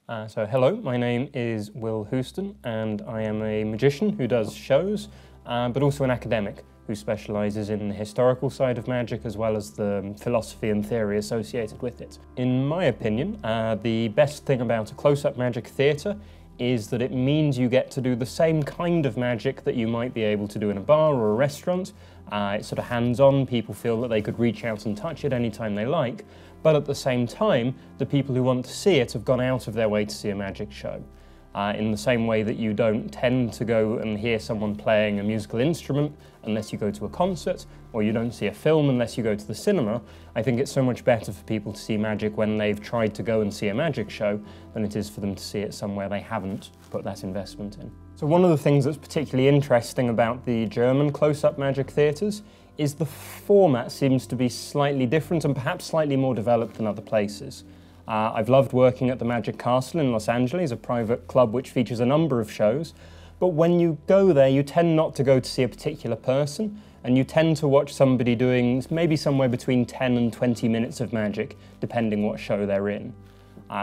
Hello, my name is Wil Houston and I am a magician who does shows, but also an academic who specialises in the historical side of magic as well as the philosophy and theory associated with it. In my opinion, the best thing about a close-up magic theatre is that it means you get to do the same kind of magic that you might be able to do in a bar or a restaurant. It's sort of hands-on, people feel that they could reach out and touch it anytime they like, but at the same time, the people who want to see it have gone out of their way to see a magic show. In the same way that you don't tend to go and hear someone playing a musical instrument unless you go to a concert, or you don't see a film unless you go to the cinema, I think it's so much better for people to see magic when they've tried to go and see a magic show than it is for them to see it somewhere they haven't put that investment in. So one of the things that's particularly interesting about the German close-up magic theatres is the format seems to be slightly different and perhaps slightly more developed than other places. I've loved working at the Magic Castle in Los Angeles, a private club which features a number of shows, but when you go there you tend not to go to see a particular person, and you tend to watch somebody doing maybe somewhere between 10 and 20 minutes of magic, depending what show they're in.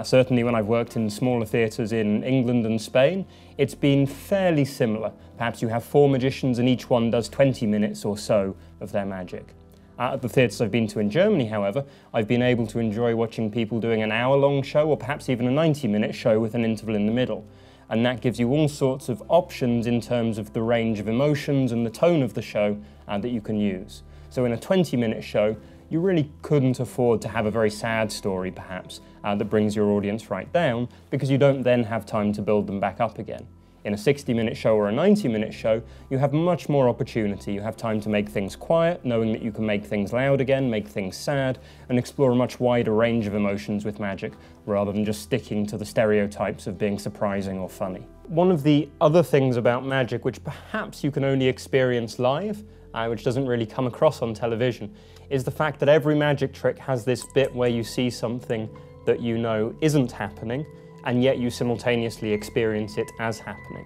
Certainly when I've worked in smaller theatres in England and Spain, it's been fairly similar. Perhaps you have 4 magicians and each one does 20 minutes or so of their magic. At the theatres I've been to in Germany, however, I've been able to enjoy watching people doing an hour-long show or perhaps even a 90-minute show with an interval in the middle. And that gives you all sorts of options in terms of the range of emotions and the tone of the show that you can use. So in a 20-minute show, you really couldn't afford to have a very sad story, perhaps, that brings your audience right down, because you don't then have time to build them back up again. In a 60-minute show or a 90-minute show, you have much more opportunity. You have time to make things quiet, knowing that you can make things loud again, make things sad, and explore a much wider range of emotions with magic, rather than just sticking to the stereotypes of being surprising or funny. One of the other things about magic, which perhaps you can only experience live, which doesn't really come across on television, is the fact that every magic trick has this bit where you see something that you know isn't happening, and yet you simultaneously experience it as happening.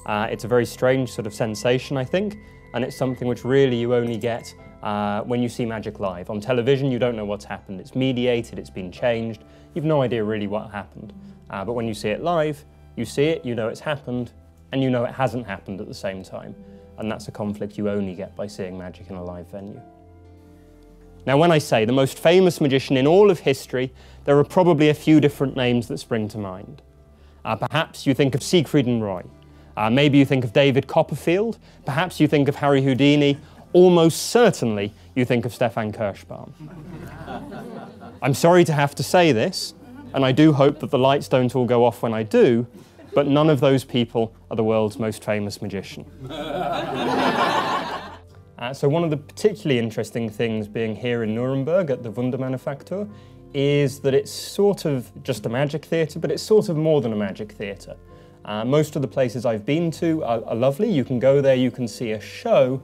It's a very strange sort of sensation, I think, and it's something which really you only get when you see magic live. On television, you don't know what's happened. It's mediated, it's been changed, you've no idea really what happened. But when you see it live, you see it, you know it's happened, and you know it hasn't happened at the same time. And that's a conflict you only get by seeing magic in a live venue. Now, when I say the most famous magician in all of history, there are probably a few different names that spring to mind. Perhaps you think of Siegfried and Roy. Maybe you think of David Copperfield. Perhaps you think of Harry Houdini. Almost certainly you think of Stefan Kirschbaum. I'm sorry to have to say this, and I do hope that the lights don't all go off when I do, but none of those people are the world's most famous magician. So one of the particularly interesting things being here in Nürnberg at the Wundermanufaktur is that it's sort of just a magic theatre, but it's sort of more than a magic theatre. Most of the places I've been to are lovely. You can go there, you can see a show,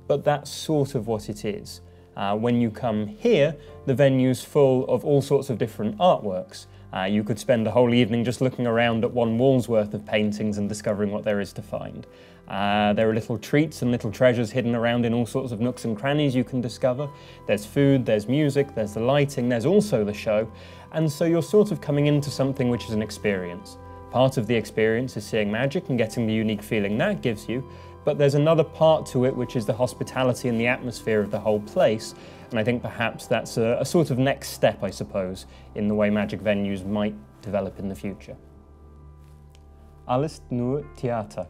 but that's sort of what it is. When you come here, the venue's full of all sorts of different artworks. You could spend a whole evening just looking around at one wall's worth of paintings and discovering what there is to find. There are little treats and little treasures hidden around in all sorts of nooks and crannies you can discover. There's food, there's music, there's the lighting, there's also the show, and so you're sort of coming into something which is an experience. Part of the experience is seeing magic and getting the unique feeling that gives you, but there's another part to it which is the hospitality and the atmosphere of the whole place, and I think perhaps that's a sort of next step, I suppose, in the way magic venues might develop in the future. Alles nur Theater.